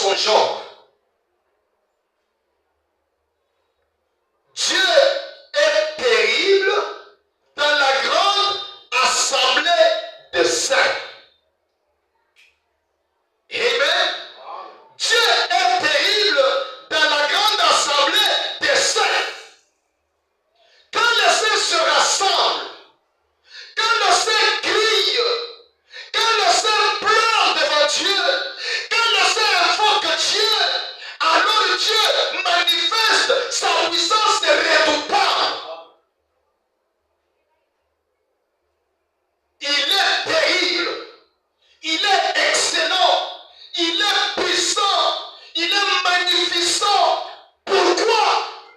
son genre. Dieu est terrible dans la grande assemblée des saints. Amen. Dieu est terrible dans la grande assemblée des saints. Quand les saints se rassemblent, quand les saints crient, quand les saints pleurent devant Dieu, quand les saints invoquent Dieu, alors Dieu manifeste sa puissance redoutable. Il est terrible, il est excellent, il est puissant, il est magnificent. Pourquoi?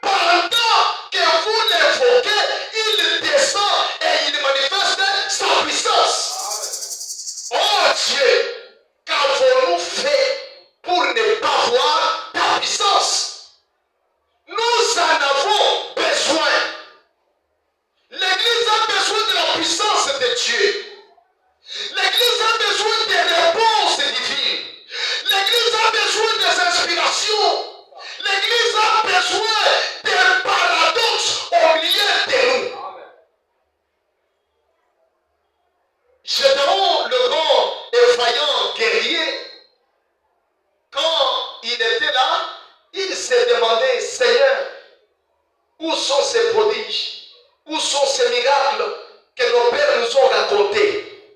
Pendant que vous l'invoquez, il descend et il manifeste sa puissance. Oh Dieu, qu'avons-nous fait pour ne pas voir ta puissance? Nous en avons besoin. L'Église a besoin de la puissance de Dieu. L'Église a besoin des réponses divines. L'Église a besoin des inspirations. L'Église a besoin des paradoxes au milieu de nous. Gédéon, le grand et vaillant guerrier, quand il était là, il s'est demandé, Seigneur, où sont ces prodiges? Où sont ces miracles que nos pères nous ont racontés?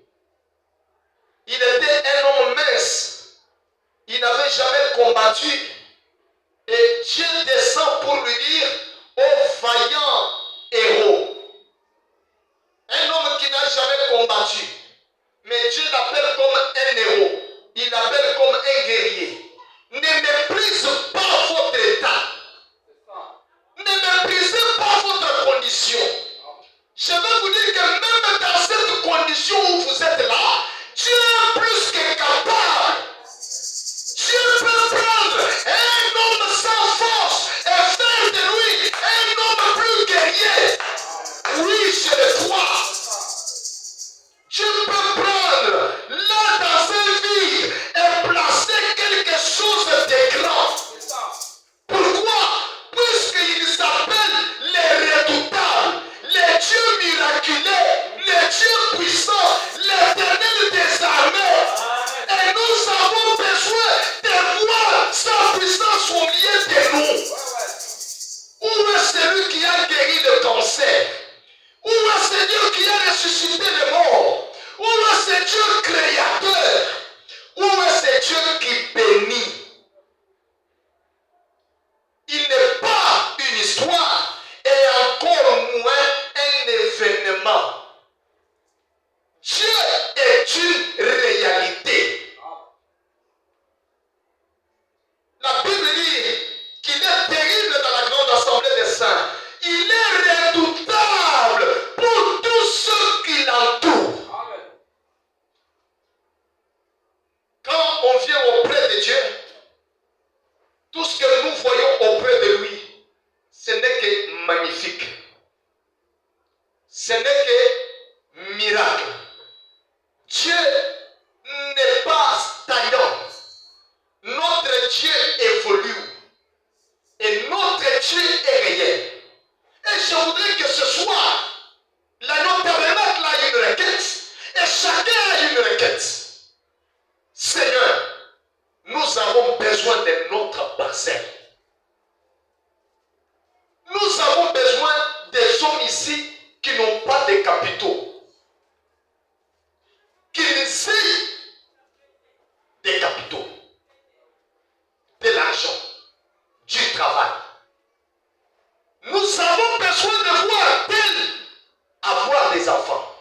Il était un homme mince. Il n'avait jamais combattu. Et Dieu descend pour lui dire, ô vaillant héros. Un homme qui n'a jamais combattu. Mais Dieu l'appelle comme un héros. Il l'appelle comme un guerrier. Ne méprise pas votre état. Ne méprisez pas votre condition. Je vais vous dire que même dans cette condition où vous êtes là, Dieu est plus que capable. Dieu peut prendre un homme sans force et faire de lui un homme plus guerrier. Oui, je le crois. Dieu peut prendre là dans un vide et placer quelque chose de grand. Pourquoi? Puisqu'il s'appelle les redoutables, les dieux miraculeux, les dieux puissants, l'Éternel des armées. Et nous avons besoin de voir sa puissance au milieu de nous. Où est celui qui a guéri le cancer? Où est ce Dieu qui a ressuscité les morts? Où est ce Dieu créateur? Où est ce Dieu qui bénit? Il n'est pas une histoire et encore moins un événement. Dieu est une réalité. La Bible dit qu'il est terrible dans la grande assemblée des saints. Il est redoutable pour tous ceux qui l'entourent. Quand on vient auprès de Dieu, tout ce que nous voyons auprès de lui, ce n'est que magnifique. Ce n'est que miracle. Dieu n'est pas stagnant. Notre Dieu évolue. Et notre Dieu est réel. Et je voudrais que ce soir, l'agneau tabernacle a une requête. Et chacun a une requête. Seigneur, nous avons besoin de notre parcelle. Nous avons besoin des hommes ici qui n'ont pas de capitaux. Qui essayent des capitaux, de l'argent, du travail. Nous avons besoin de voir tel avoir des enfants,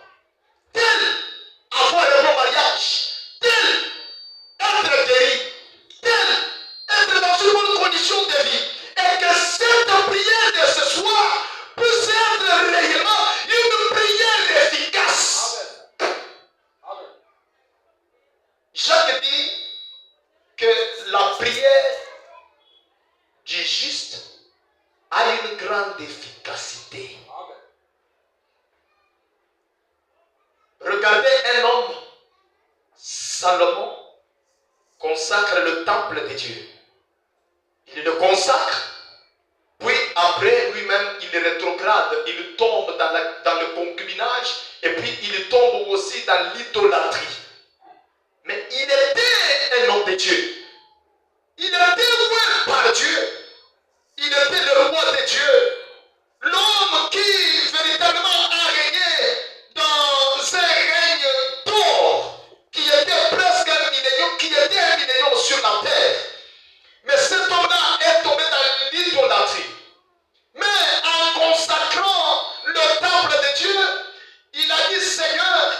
tel avoir un bon mariage, tel être guéri, tel être dans une bonne condition de vie. Et que cette prière de ce soir puisse être réellement une prière efficace. Amen. Jacques dit que la prière du juste a une grande efficacité. Amen. Regardez un homme, Salomon, consacre le temple de Dieu. Il le consacre, puis après lui-même il rétrograde, il tombe dans le concubinage et puis il tombe aussi dans l'idolâtrie. Mais il était un homme de Dieu. Il était loué par Dieu. Il était le roi de Dieu. L'homme qui véritablement a régné dans un règne d'or, qui était presque un millénium, qui était un millénium sur la terre. Mais cet homme-là est tombé dans l'idolâtrie. Mais en consacrant le temple de Dieu, il a dit, Seigneur,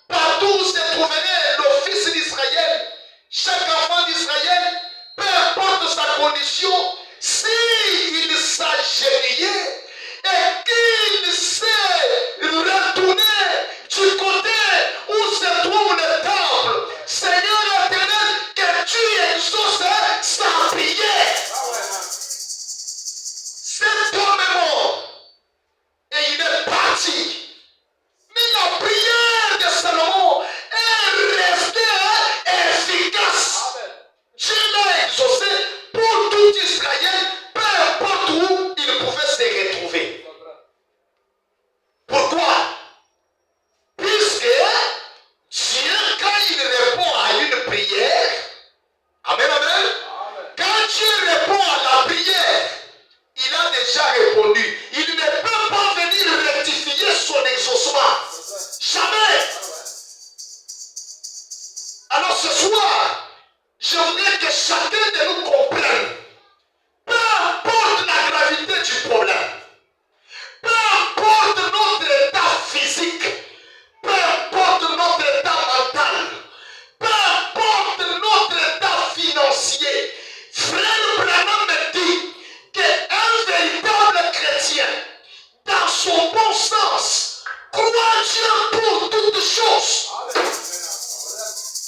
partout où se trouverait le fils d'Israël, chaque enfant d'Israël, peu importe sa condition, s'il s'agenouillait et qu'il s'est retourné du côté où se trouve le temple, Seigneur éternel, que tu exauces sa prière. Cet homme est mort et il est parti. Mais la prière de Salomon est restée efficace. Dieu l'a exaucé pour tout Israël, peu importe où il pouvait se retrouver. Pourquoi? Puisque Dieu, quand il répond à une prière, amen, amen, quand Dieu répond à la prière, il a déjà répondu. Il ne peut pas venir rectifier son exaucement. Jamais. Alors ce soir, je voudrais que chacun de nous comprenne, peu importe la gravité du problème, peu importe notre état physique, peu importe notre état mental, peu importe notre état financier, Frère Branham me dit qu'un véritable chrétien, dans son bon sens, croit Dieu pour toutes choses.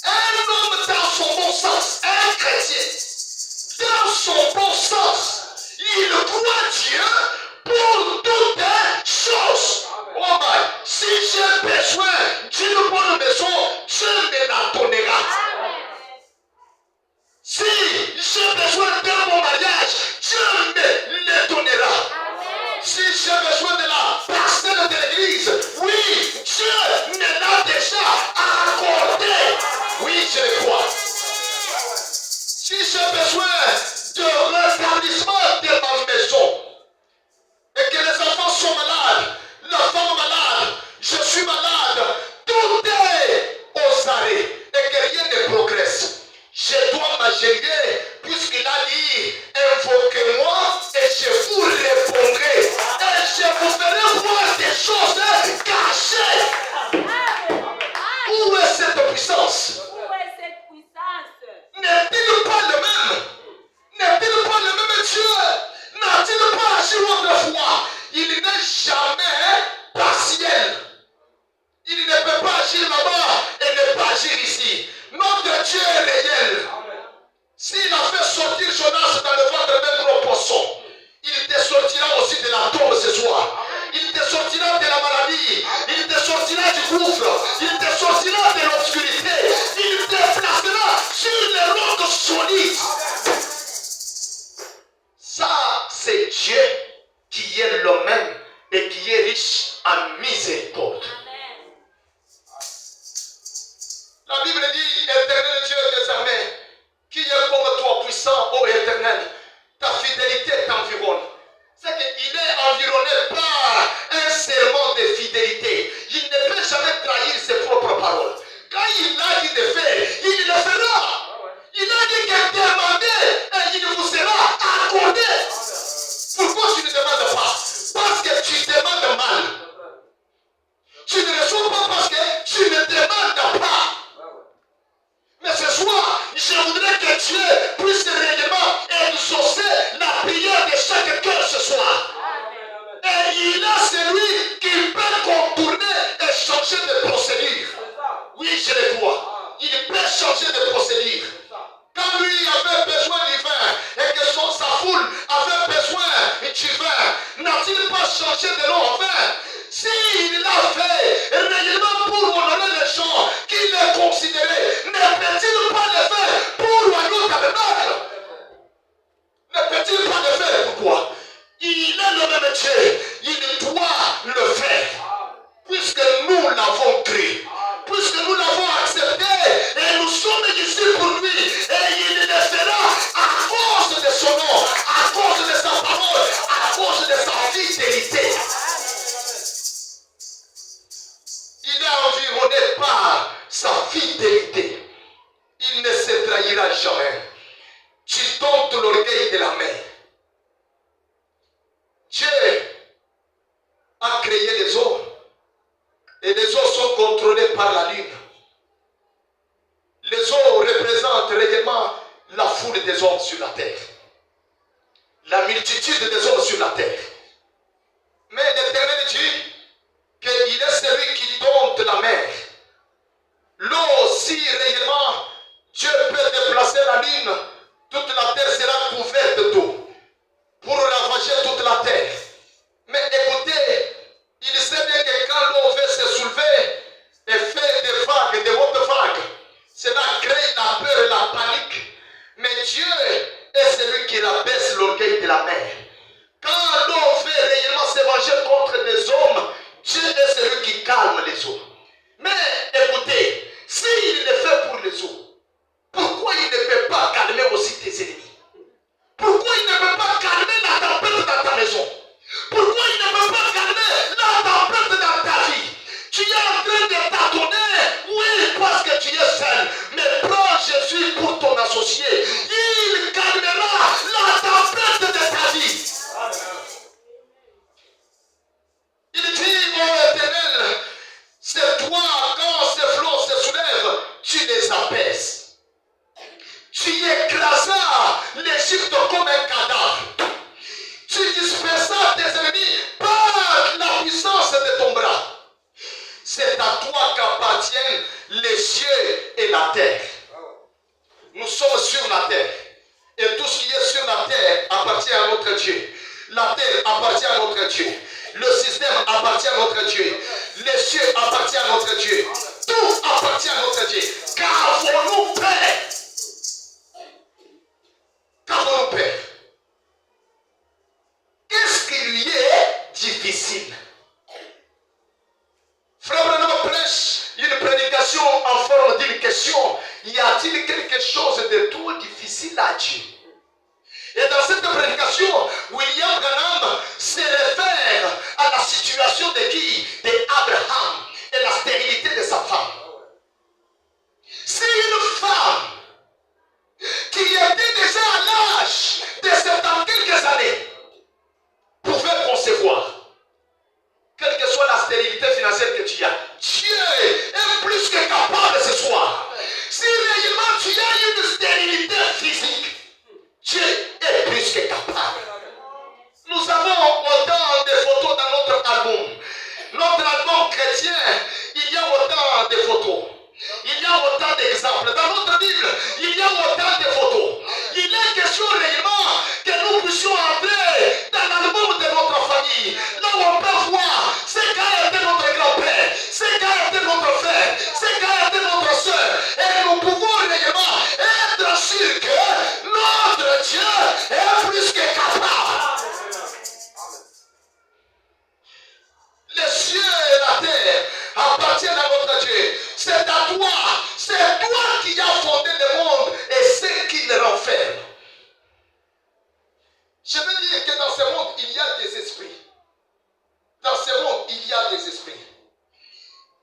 Un homme dans son bon sens, un chrétien, dans son bon sens, il croit Dieu pour toutes choses. Oh my, si j'ai besoin d'une bonne maison, Dieu me la donnera. Si j'ai besoin d'un bon mariage, Dieu me le donnera. Si j'ai besoin de la parcelle de l'église, oui, Dieu me l'a déjà accordé. Oui, je le crois. Si j'ai besoin de rétablissement de ma maison, et que les enfants sont malades, la femme malade, je suis malade, tout est aux arrêts et que rien ne progresse. Je dois m'agender puisqu'il a dit, invoquez-moi et je vous répondrai. Et je vous ferai voir des choses cachées. Où est cette puissance? N'est-il pas le même? N'est-il pas le même Dieu? N'a-t-il pas agi autrefois? Il n'est jamais partiel. Il ne peut pas agir là-bas et ne pas agir ici. Notre Dieu est réel. S'il a fait sortir Jonas dans le ventre d'un gros poisson, il te sortira aussi de la tombe ce soir. Il te sortira de la maladie. Il te sortira du gouffre. Il te sortira de l'obscurité. Il te placera sur les rocs solides. Ça, c'est Dieu qui est le même et qui est riche en miséricorde. La Bible dit, éternel Dieu des armées, qui est comme toi puissant, ô éternel, ta fidélité t'environne. C'est qu'il est environné par un serment de fidélité. Il ne peut jamais trahir ses propres paroles. Quand il a dit de faire, il le fera. Il a dit que demandez et il vous sera accordé. Pourquoi tu ne demandes pas? Parce que tu demandes mal. Tu ne reçois pas parce que tu ne demandes pas. Mais ce soir, je voudrais que Dieu puisse réellement exaucer la prière de chaque cœur ce soir. Et il a celui qui peut contourner et changer de procédure. Oui, je le vois. Il peut changer de procédure. Quand lui avait besoin du vin et que sa foule avait besoin du vin, n'a-t-il pas changé de l'eau en vin? S'il l'a fait réellement pour honorer les gens qui le considéraient, ne peut-il pas le faire pour trahira jamais. Tu domptes l'orgueil de la mer. Dieu a créé les eaux. Et les eaux sont contrôlées par la lune. Les eaux représentent réellement la foule des hommes sur la terre. La multitude des hommes sur la terre. Mais l'Éternel dit qu'il est celui qui dompte la mer. L'eau, si réellement Dieu peut déplacer la lune, toute la terre sera couverte d'eau pour ravager toute la terre. Mais écoutez, il sait bien que quand l'eau veut se soulever et faire des vagues, des hautes vagues, cela crée la peur et la panique. Mais Dieu est celui qui rabaisse l'orgueil de la mer. Quand l'eau veut réellement se venger contre des hommes, Dieu est celui qui calme les eaux. Mais écoutez, s'il le fait pour les eaux, pourquoi il ne peut pas calmer aussi tes ennemis? Pourquoi il ne peut pas calmer la tempête dans ta maison? Pourquoi il ne peut pas calmer la tempête dans ta vie? Tu es en train de tâtonner, oui, parce que tu es seul. Mais prends Jésus pour ton associé. Il calmera la tempête de ta vie. Il dit, oh Éternel, c'est toi, quand ces flots se soulèvent, tu les apaises. Tu écrasas l'Égypte comme un cadavre. Tu dispersas tes ennemis par la puissance de ton bras. C'est à toi qu'appartiennent les cieux et la terre. Nous sommes sur la terre. Et tout ce qui est sur la terre appartient à notre Dieu. La terre appartient à notre Dieu. Le système appartient à notre Dieu. Les cieux appartiennent à notre Dieu. Tout appartient à notre Dieu. Qu'avons-nous fait? Qu'avons-nous fait? Qu'est-ce qui lui est difficile? Frère Branham prêche une prédication en forme d'une question. Y a-t-il quelque chose de trop difficile à Dieu? Et dans cette prédication, William Branham se réfère à la situation de qui? D'Abraham et la stérilité de sa femme. C'est une femme qui était déjà à l'âge de 70 quelques années pouvait concevoir. Quelle que soit la stérilité financière que tu as, Dieu est plus que capable ce soir. Si réellement tu as une stérilité physique, Dieu est plus que capable. Nous avons autant de photos dans notre album. Notre album chrétien, il y a autant de photos. Il y a autant d'exemples. Dans notre Bible, il y a autant de photos. Il est question réellement que nous puissions entrer dans l'album de notre famille. Là où on peut voir ce qu'a été notre grand-père, ce qu'a été notre frère, ce qu'a été notre soeur. Et nous pouvons réellement être sûrs que notre Dieu est plus que capable. Les cieux et la terre appartiennent à notre Dieu. C'est à toi. C'est toi qui as fondé le monde et ce qui le renferme. Je veux dire que dans ce monde, il y a des esprits. Dans ce monde, il y a des esprits.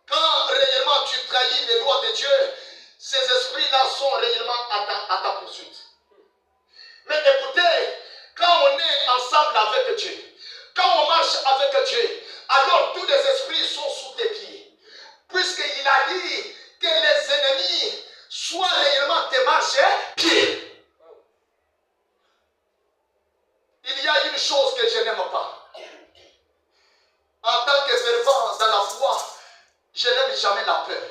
Quand réellement tu trahis les lois de Dieu, ces esprits-là sont réellement à ta poursuite. Mais écoutez, quand on est ensemble avec Dieu, quand on marche avec Dieu, alors tous les esprits sont sous tes pieds. Puisqu'il a dit que les ennemis soient réellement tes marche-pieds. Il y a une chose que je n'aime pas. En tant que fervent dans la foi, je n'aime jamais la peur.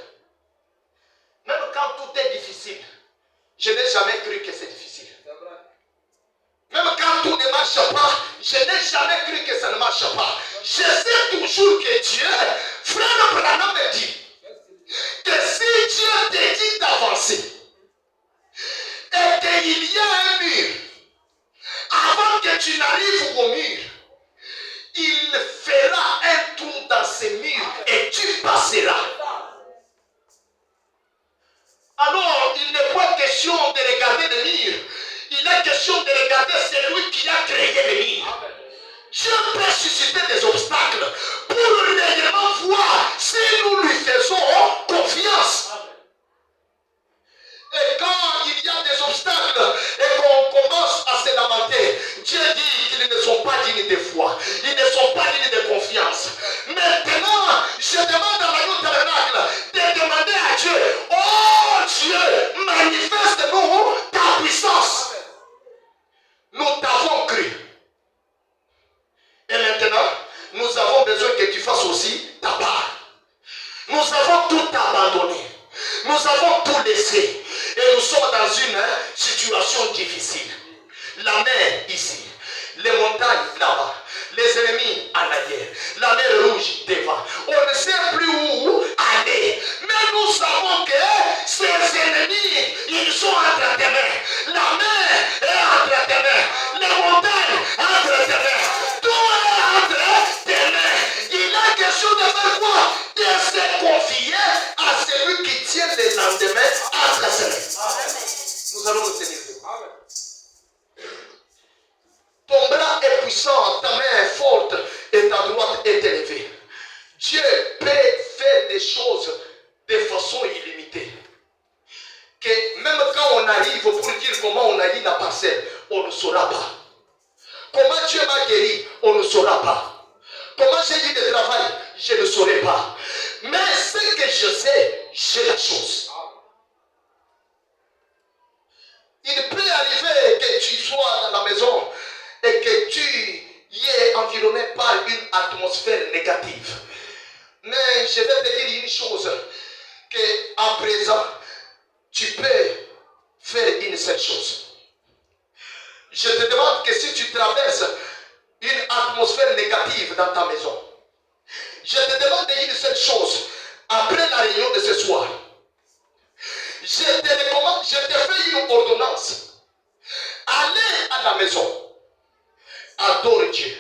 Même quand tout est difficile, je n'ai jamais cru que c'est difficile. Même quand tout ne marche pas, je n'ai jamais cru que ça ne marche pas. Je sais toujours que Dieu, frère Branham me dit, que si Dieu te dit d'avancer, et qu'il y a un mur, avant que tu n'arrives au mur, il fera un tour dans ce mur et tu passeras. Alors, il n'est pas question de regarder le mur. Il est question de regarder celui qui a créé le mur. Dieu peut susciter des obstacles pour réellement voir si nous lui faisons confiance. Et quand il y a dans une situation difficile. La mer ici, les montagnes là-bas, les ennemis en arrière, la mer rouge devant. On ne sait plus où aller. Mais nous savons que ces ennemis, ils sont entre tes mains. La mer est entre tes mains. Les montagnes entre tes mains. Tout est entre tes mains. Il a question de faire quoi? De se confier à celui qui tient le lendemain entre ses mains. Nous allons nous tenir debout. Ton bras est puissant, ta main est forte et ta droite est élevée. Dieu peut faire des choses de façon illimitée. Que même quand on arrive pour dire comment on a eu la parcelle, on ne saura pas. Comment Dieu m'a guéri, on ne saura pas. Comment j'ai eu le travail, je ne saurai pas. Mais ce que je sais, j'ai la chose. Il peut arriver que tu sois dans la maison et que tu y es environné par une atmosphère négative. Mais je vais te dire une chose, qu'à présent, tu peux faire une seule chose. Je te demande que si tu traverses une atmosphère négative dans ta maison, je te demande une seule chose, après la réunion de ce soir, je te recommande, je te fais une ordonnance. Allez à la maison. Adore Dieu.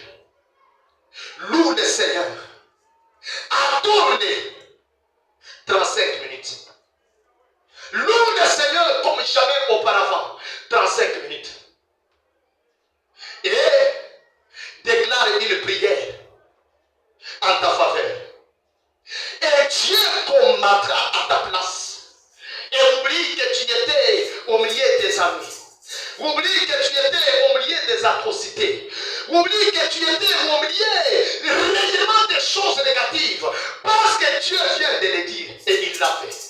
Loue le Seigneur. Adore-le. 35 minutes. Loue le Seigneur comme jamais auparavant. 35 minutes. Et déclare une prière en ta faveur. Et Dieu combattra à ta place. Et oublie que tu étais au milieu des amis. Oublie que tu étais au milieu des atrocités. Oublie que tu étais au milieu réellement des choses négatives. Parce que Dieu vient de le dire et il l'a fait.